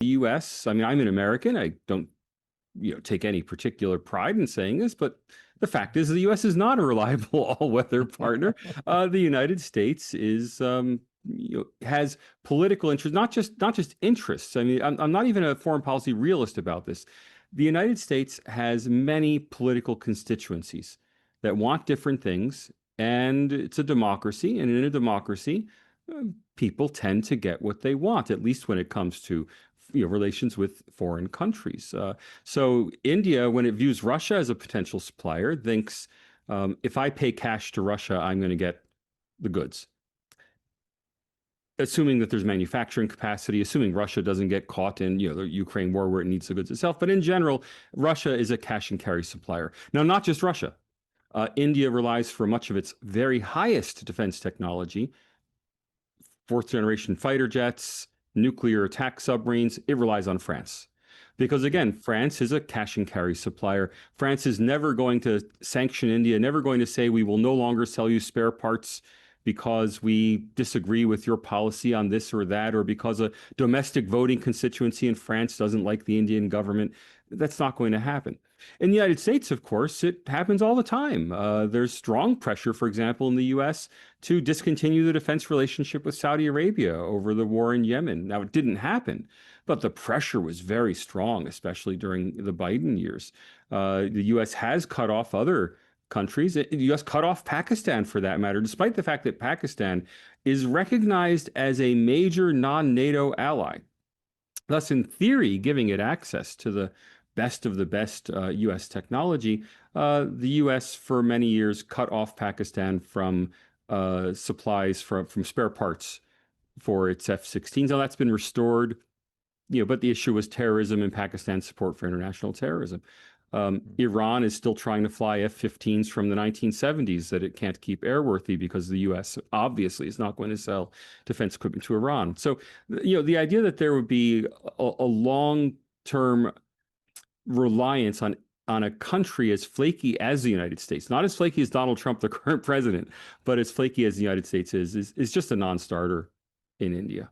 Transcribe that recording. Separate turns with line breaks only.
the U.S., I mean, I'm an American. I don't, take any particular pride in saying this, but the fact is the U.S. is not a reliable all-weather partner. The United States is, has political interests, not just interests. I mean, I'm not even a foreign policy realist about this. The United States has many political constituencies that want different things, and it's a democracy. And in a democracy, people tend to get what they want, at least when it comes to relations with foreign countries. So India, when it views Russia as a potential supplier, thinks if I pay cash to Russia, I'm going to get the goods. Assuming that there's manufacturing capacity, assuming Russia doesn't get caught in the Ukraine war where it needs the goods itself. But in general, Russia is a cash and carry supplier. Now, not just Russia. India relies for much of its very highest defense technology, fourth generation fighter jets, nuclear attack submarines. It relies on France. Because again, France is a cash and carry supplier. France is never going to sanction India, never going to say we will no longer sell you spare parts because we disagree with your policy on this or that, or because a domestic voting constituency in France doesn't like the Indian government. That's not going to happen. In the United States, of course, it happens all the time. There's strong pressure, for example, in the U.S. to discontinue the defense relationship with Saudi Arabia over the war in Yemen. Now, it didn't happen, but the pressure was very strong, especially during the Biden years. The U.S. has cut off other countries. The U.S. cut off Pakistan, for that matter, despite the fact that Pakistan is recognized as a major non-NATO ally, thus, in theory, giving it access to the best of the best U.S. technology. The U.S. for many years cut off Pakistan from supplies from spare parts for its F-16s. Now that's been restored, but the issue was terrorism and Pakistan's support for international terrorism. Iran is still trying to fly F-15s from the 1970s that it can't keep airworthy because the U.S. obviously is not going to sell defense equipment to Iran. So, the idea that there would be a long-term reliance on a country as flaky as the United States, not as flaky as Donald Trump, the current president, but as flaky as the United States is just a non-starter in India.